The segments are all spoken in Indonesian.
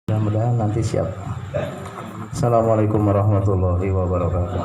Mudah-mudahan nanti siap. Assalamualaikum warahmatullahi wabarakatuh.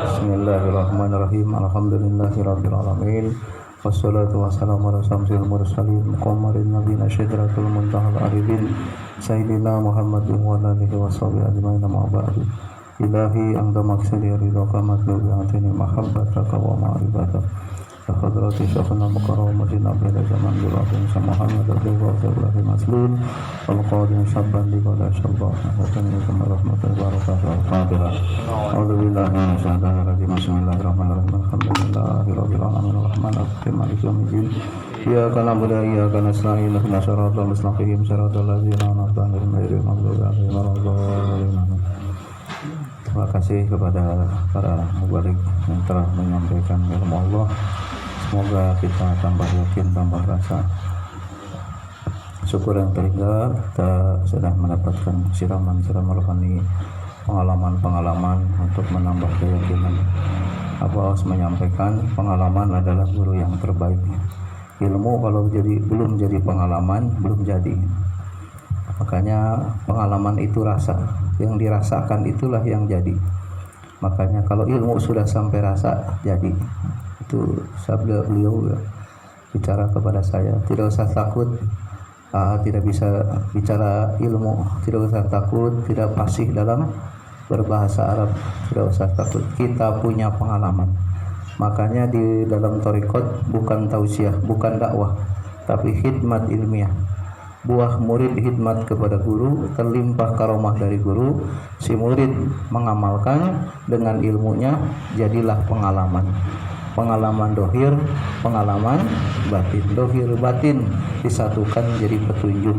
Bismillahirrahmanirrahim. Alhamdulillahirabbil alamin. Wassalatu wassalamu ala samsil mursalin muqammarin nabiyina syidratul muntahal arifin sayyidina Muhammadin wa alihi washabihi ajmain amma ba'du. Ilahi anta maksudi ridhaka matlubi atini mahabbataka wa ma'rifataka hadrati syakhna mukarramatin abada zaman bilatin sama Muhammad wa Ibrahim maslun wal qadim sabban li qala syabba wa tanyikum rahmatullahi wa barakatuh. Fatiha. A'udzubillahi minasyaitonir rajim. Bismillahirrahmanirrahim. Alhamdulillahirabbil alamin arrahmanir rahim maliki yaumiddin. Iyyaka na'budu wa iyyaka nasta'in ihdinas siratal mustaqim siratal ladzina an'amta 'alaihim ghairil maghdubi 'alaihim waladdallin. Terima kasih kepada para mubarik yang telah menyampaikan ilmu Allah. Semoga kita tambah yakin, tambah rasa syukur yang terhingga kita sudah mendapatkan siraman-siraman rohani, pengalaman-pengalaman untuk menambah keyakinan. Abu Awas menyampaikan pengalaman adalah guru yang terbaik. Ilmu kalau belum jadi pengalaman, belum jadi. Makanya pengalaman itu rasa, yang dirasakan itulah yang jadi. Makanya kalau ilmu sudah sampai rasa, jadi. Itu sabda beliau bicara kepada saya, tidak usah takut tidak bisa bicara ilmu, tidak usah takut tidak fasih dalam berbahasa Arab, tidak usah takut, kita punya pengalaman. Makanya di dalam thariqat bukan tausiah, bukan dakwah, tapi khidmat ilmiah. Buah murid khidmat kepada guru, terlimpah karomah dari guru, si murid mengamalkan dengan ilmunya, jadilah pengalaman. Pengalaman dohir, pengalaman batin. Dohir batin disatukan jadi petunjuk.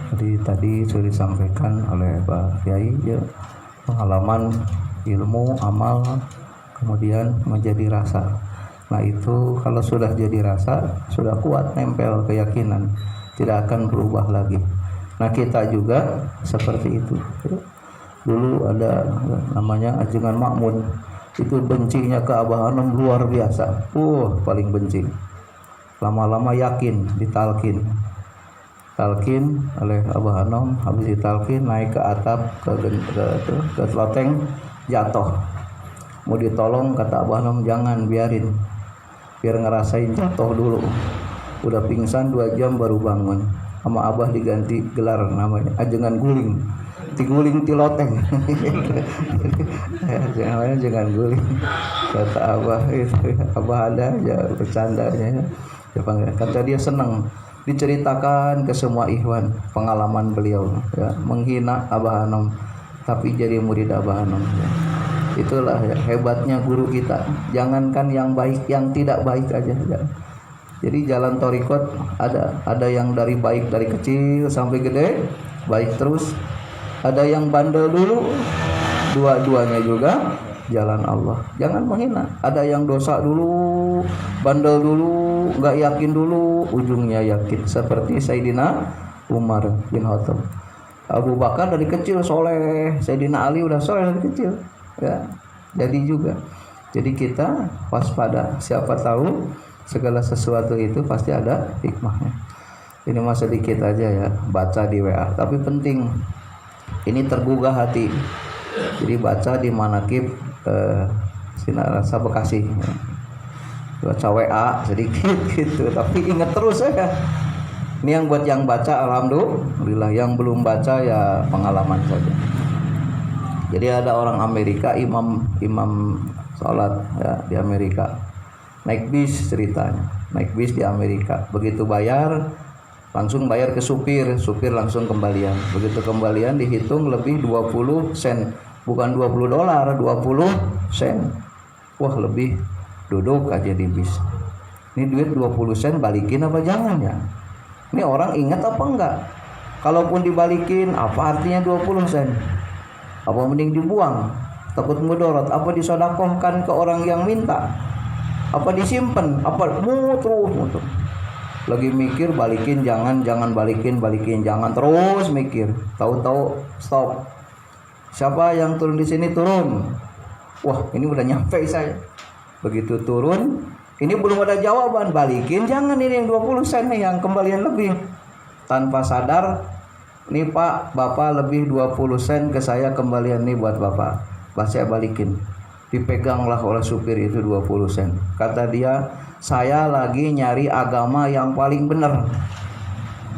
Jadi tadi sudah disampaikan oleh Pak Kiai ya, pengalaman, ilmu, amal, kemudian menjadi rasa. Nah itu kalau sudah jadi rasa, sudah kuat nempel keyakinan, tidak akan berubah lagi. Nah kita juga seperti itu. Dulu ada namanya Ajengan Makmun, itu bencinya ke Abah Hanom luar biasa, paling benci. Lama-lama yakin, ditalkin oleh Abah Hanom, habis ditalkin naik ke atap ke loteng, jatuh. Mau ditolong kata Abah Hanom, jangan, biarin, biar ngerasain jatuh dulu. Udah pingsan 2 jam baru bangun. Sama Abah diganti gelar namanya Ajengan Guling. Tiguling tiloteng. Jangan guling. Kata Abah itu, Abah ada aja bercandanya. Kata dia senang diceritakan ke semua ikhwan pengalaman beliau ya, menghina Abah Hanom tapi jadi murid Abah Hanom ya. Itulah ya, hebatnya guru kita. Jangankan yang baik, yang tidak baik aja ya. Jadi jalan thariqat ada yang dari baik dari kecil sampai gede baik terus. Ada yang bandel dulu, dua-duanya juga jalan Allah. Jangan menghina. Ada yang dosa dulu, bandel dulu, nggak yakin dulu, ujungnya yakin. Seperti Sayyidina Umar bin Khattab. Abu Bakar dari kecil soleh, Sayyidina Ali udah soleh dari kecil. Ya, jadi juga. Jadi kita waspada. Siapa tahu segala sesuatu itu pasti ada hikmahnya. Ini mah sedikit aja ya, baca di WA. Tapi penting. Ini tergugah hati. Jadi baca di manakib Sinar Rasa Bekasi. Baca WA sedikit gitu, tapi ingat terus ya. Ini yang buat yang baca alhamdulillah, yang belum baca ya pengalaman saja. Jadi ada orang Amerika, imam salat ya di Amerika. Naik bis ceritanya. Naik bis di Amerika. Begitu bayar langsung bayar ke supir langsung kembalian. Begitu kembalian dihitung lebih 20 sen, bukan $20, 20 sen. Wah lebih, duduk aja di bis. Ini duit 20 sen balikin apa jangan ya? Ini orang ingat apa enggak? Kalaupun dibalikin, apa artinya 20 sen? Apa mending dibuang? Takut mudarat. Apa disodakohkan ke orang yang minta? Apa disimpan? Apa muter? Lagi mikir balikin jangan balikin jangan, terus mikir. Tahu-tahu stop. Siapa yang turun di sini turun? Wah, ini udah nyampe saya. Begitu turun, ini belum ada jawaban, balikin jangan, ini yang 20 sen nih yang kembalian lebih. tanpa sadar, nih Pak, Bapak lebih 20 sen ke saya kembalian nih buat Bapak. Saya balikin. Dipeganglah oleh supir itu 20 sen. Kata dia, saya lagi nyari agama yang paling benar.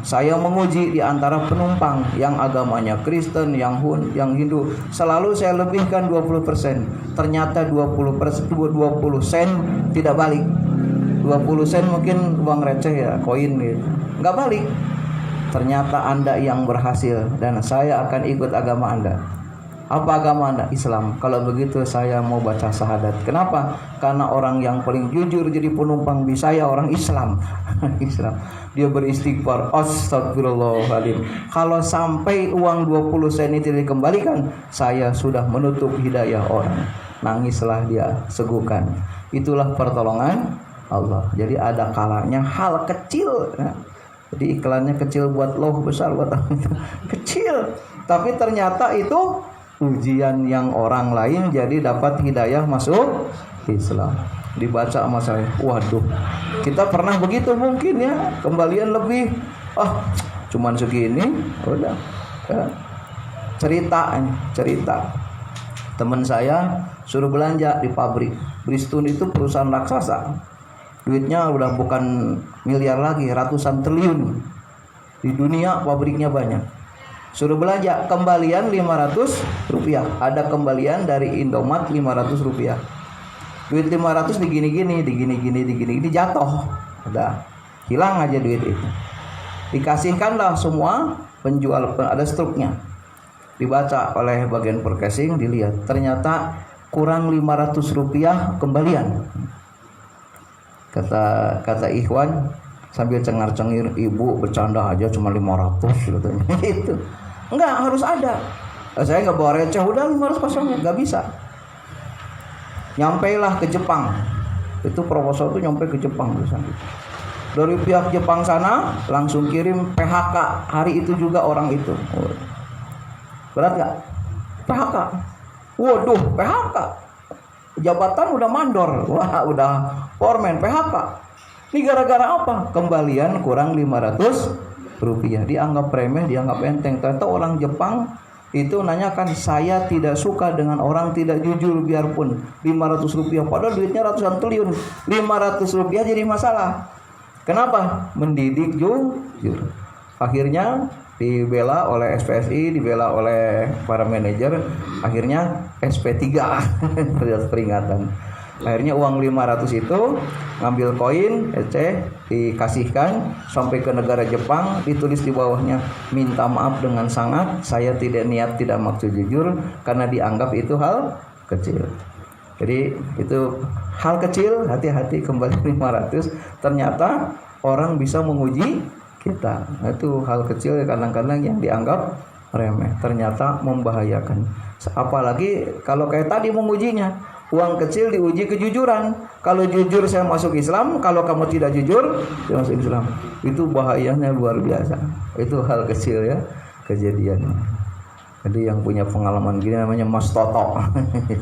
Saya menguji di antara penumpang yang agamanya Kristen, yang Hindu. Selalu saya lebihkan 20%. Ternyata 20 sen tidak balik. 20 sen mungkin uang receh ya, koin gitu. Nggak balik. Ternyata Anda yang berhasil dan saya akan ikut agama Anda. Apa agama Anda? Islam. Kalau begitu saya mau baca syahadat. Kenapa? Karena orang yang paling jujur jadi penumpang bis saya orang Islam. Islam. Dia beristighfar, astagfirullahaladzim. Kalau sampai uang 20 sen itu dikembalikan, saya sudah menutup hidayah orang. Nangislah dia, segukan. Itulah pertolongan Allah. Jadi ada kalanya hal kecil. Jadi iklannya kecil buat loh, besar buat kecil. Tapi ternyata itu ujian yang orang lain jadi dapat hidayah masuk Islam. Dibaca sama saya, waduh, kita pernah begitu mungkin ya, kembalian lebih, cuman segini, udah ya. Cerita teman saya suruh belanja di pabrik Bristol, itu perusahaan raksasa, duitnya udah bukan miliar lagi, ratusan triliun di dunia, pabriknya banyak. Suruh belanja, kembalian 500 rupiah. Ada kembalian dari Indomaret 500 rupiah. Duit 500 digini-gini jatuh. Udah hilang aja duit itu. Dikasihkanlah semua penjual, ada struknya. Dibaca oleh bagian purchasing, dilihat. Ternyata kurang 500 rupiah kembalian. Kata Ikhwan sambil cengar-cengir, ibu bercanda aja cuma 500 katanya. Itu enggak, harus ada. Saya nggak bawa receh, udah 500 kosongnya, nggak bisa. Nyampailah ke Jepang. Itu proposal itu nyampe ke Jepang. Dari pihak Jepang sana langsung kirim PHK hari itu juga orang itu. Berat nggak? PHK. Waduh, PHK. Jabatan udah mandor. Wah, udah foreman, PHK. Ini gara-gara apa? Kembalian kurang 500 rupiah. Dianggap remeh, dianggap enteng. Ternyata orang Jepang itu nanyakan, saya tidak suka dengan orang tidak jujur biarpun 500 rupiah. Padahal duitnya ratusan triliun. 500 rupiah jadi masalah. Kenapa? Mendidik jujur. Akhirnya dibela oleh SPSI, dibela oleh para manajer. Akhirnya SP3 peringatan. Akhirnya uang 500 itu ngambil koin, dikasihkan sampai ke negara Jepang, ditulis di bawahnya, minta maaf dengan sangat, saya tidak niat, tidak maksud jujur, karena dianggap itu hal kecil. Jadi itu hal kecil, hati-hati, kembali 500. Ternyata orang bisa menguji kita. Itu hal kecil kadang-kadang yang dianggap remeh, ternyata membahayakan. Apalagi kalau kayak tadi mengujinya. Uang kecil diuji kejujuran. Kalau jujur saya masuk Islam, kalau kamu tidak jujur saya masuk Islam. Itu bahayanya luar biasa. Itu hal kecil ya, kejadian. Jadi yang punya pengalaman gini namanya Mas Toto.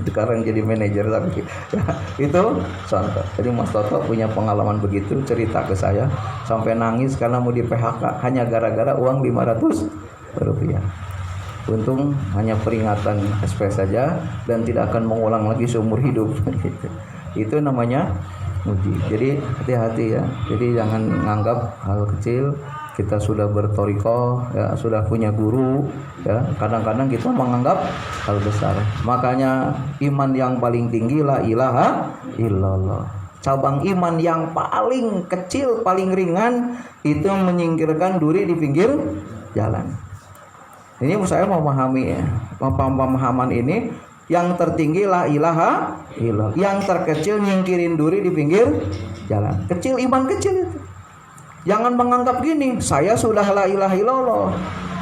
Sekarang jadi manajer tapi ya, itu contoh. Jadi Mas Toto punya pengalaman begitu, cerita ke saya sampai nangis karena mau di PHK hanya gara-gara uang 500 rupiah. Untung hanya peringatan SP saja dan tidak akan mengulang lagi seumur hidup. Itu namanya uji. Jadi hati-hati ya. Jadi jangan menganggap hal kecil. Kita sudah bertoriko, ya, sudah punya guru, ya. Kadang-kadang kita menganggap hal besar. Makanya iman yang paling tinggi la ilaha illallah. Cabang iman yang paling kecil, paling ringan itu menyingkirkan duri di pinggir jalan. Ini saya memahami ya, pemahaman ini yang tertinggi la ilaha illallah, yang terkecil nyingkirin duri di pinggir jalan. Kecil, iman kecil itu. Jangan menganggap gini, saya sudah la ilaha illallah,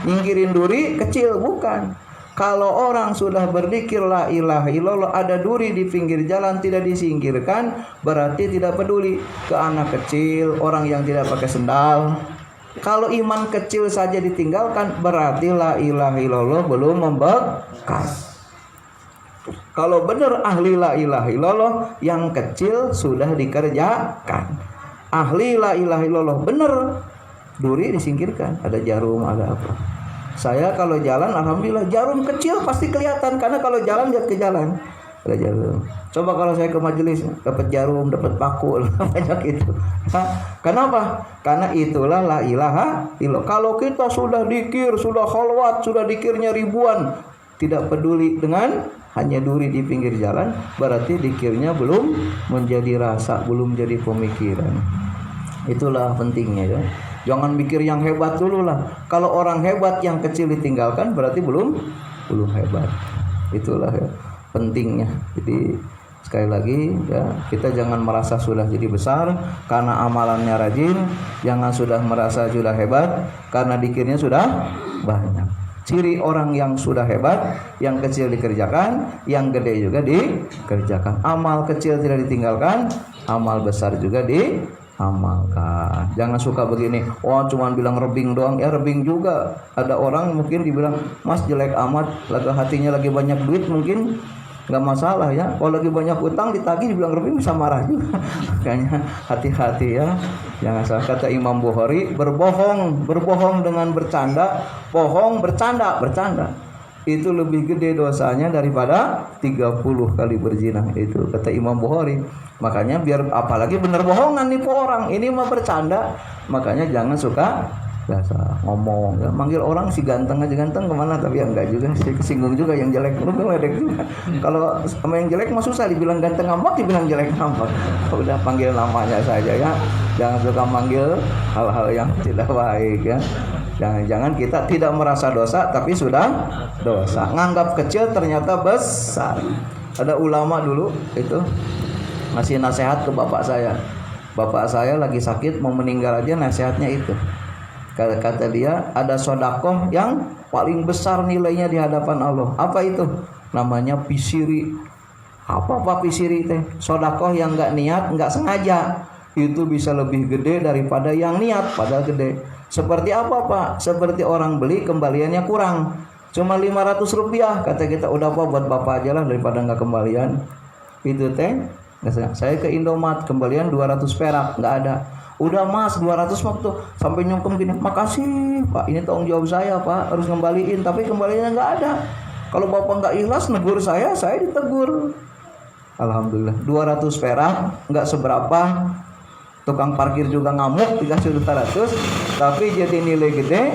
nyingkirin duri kecil, bukan. Kalau orang sudah berzikir la ilaha illallah, ada duri di pinggir jalan tidak disingkirkan, berarti tidak peduli ke anak kecil, orang yang tidak pakai sendal. Kalau iman kecil saja ditinggalkan, berarti la ilaha illallah belum membekas. Kalau benar ahli la ilaha illallah, yang kecil sudah dikerjakan. Ahli la ilaha illallah benar, duri disingkirkan, ada jarum, ada apa. Saya kalau jalan alhamdulillah jarum kecil pasti kelihatan, karena kalau jalan lihat ke jalan ada jarum. Coba kalau saya ke majelis dapat jarum, dapat paku, banyak itu. Kenapa? Karena itulah la ilaha illallah. Kalau kita sudah dikir, sudah khalwat, sudah dikirnya ribuan, tidak peduli dengan hanya duri di pinggir jalan, berarti dikirnya belum menjadi rasa, belum jadi pemikiran. Itulah pentingnya ya. Jangan mikir yang hebat dulu lah. Kalau orang hebat yang kecil ditinggalkan berarti belum hebat. Itulah ya pentingnya. Jadi sekali lagi ya, kita jangan merasa sudah jadi besar karena amalannya rajin, jangan sudah merasa sudah hebat karena dikirnya sudah banyak. Ciri orang yang sudah hebat, yang kecil dikerjakan, yang gede juga dikerjakan. Amal kecil tidak ditinggalkan, amal besar juga diamalkan. Jangan suka begini, cuman bilang rebing doang, ya rebing juga. Ada orang mungkin dibilang, mas jelek amat, lagi hatinya lagi banyak duit mungkin nggak masalah ya. Kalau lagi banyak utang ditagih dibilang rebing bisa marah juga. Makanya hati-hati ya. Jangan salah, kata Imam Bukhari, berbohong dengan bercanda, bohong bercanda itu lebih gede dosanya daripada 30 kali berzina. Itu kata Imam Bukhari. Makanya biar apalagi bener bohongan nipu orang, ini mah bercanda. Makanya jangan suka biasa ngomong ya, manggil orang si ganteng aja, ganteng kemana, tapi ya enggak juga sih, kesinggung juga yang jelek, lu ngeledek juga. Kalau sama yang jelek mah susah, dibilang ganteng ngambek, dibilang jelek ngambek. Udah panggil namanya saja ya, jangan suka manggil hal-hal yang tidak baik ya. Jangan-jangan kita tidak merasa dosa tapi sudah dosa, nganggap kecil ternyata besar. Ada ulama dulu itu ngasih nasihat ke bapak saya lagi sakit mau meninggal aja, nasihatnya itu kata dia, ada sodakoh yang paling besar nilainya di hadapan Allah. Apa itu? Namanya pisiri. Apa pisiri teh? Sodakoh yang nggak niat, nggak sengaja, itu bisa lebih gede daripada yang niat padahal gede. Seperti apa Pak? Seperti orang beli kembaliannya kurang, cuma 500 rupiah. Kata kita, udah Pak buat bapak aja lah daripada nggak kembalian. Itu teh. Saya ke Indomaret, kembalian 200 perak, nggak ada. Udah mas 200 waktu sampai nyungkem gini, makasih Pak, ini tanggung jawab saya Pak, harus kembaliin, tapi kembaliannya nggak ada. Kalau bapak nggak ikhlas negur saya ditegur. Alhamdulillah 200 perak nggak seberapa, tukang parkir juga ngamuk dikasih 200, tapi jadi nilai gede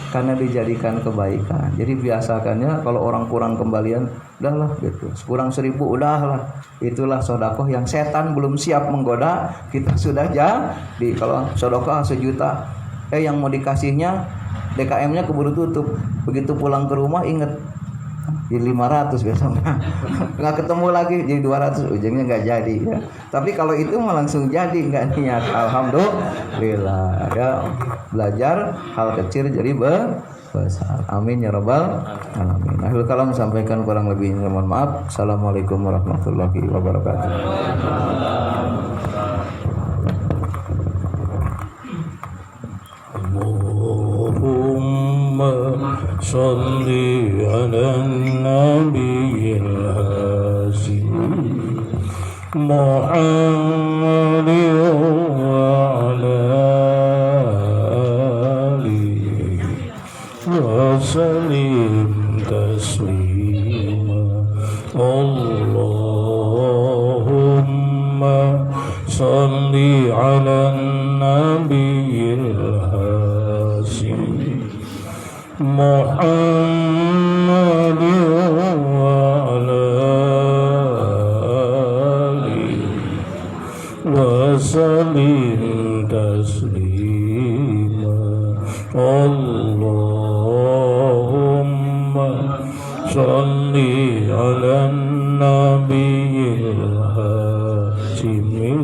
karena dijadikan kebaikan. Jadi biasakannya kalau orang kurang kembalian, udahlah gitu, kurang 1000 udahlah. Itulah sodakoh yang setan belum siap menggoda, kita sudah jadi. Kalau sodakoh 1 juta, yang mau dikasihnya DKM-nya keburu tutup, begitu pulang ke rumah inget jadi 500 biasanya nggak ketemu lagi, jadi 200, ujungnya nggak jadi ya. Tapi kalau itu mah langsung jadi, nggak niat. Alhamdulillah ya, belajar hal kecil jadi besar. Amin ya rabbal alamin. Akhirul kalam, sampaikan kurang lebihnya mohon maaf. Assalamualaikum warahmatullahi wabarakatuh. Salli ala nabiyil hasim Muhammad wa ala alihi wa sallim taslima. Allahumma salli ala nabiyil hasim Muhammad wa ala alihi wa sallim taslima. Allahumma salli ala nabiyil hasimi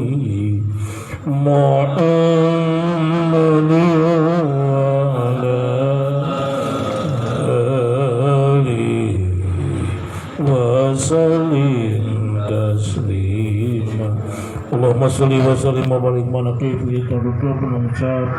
Muhammad salim taslima. Allahumma salli wa sallim wa barik ala nabiyyina Muhammad.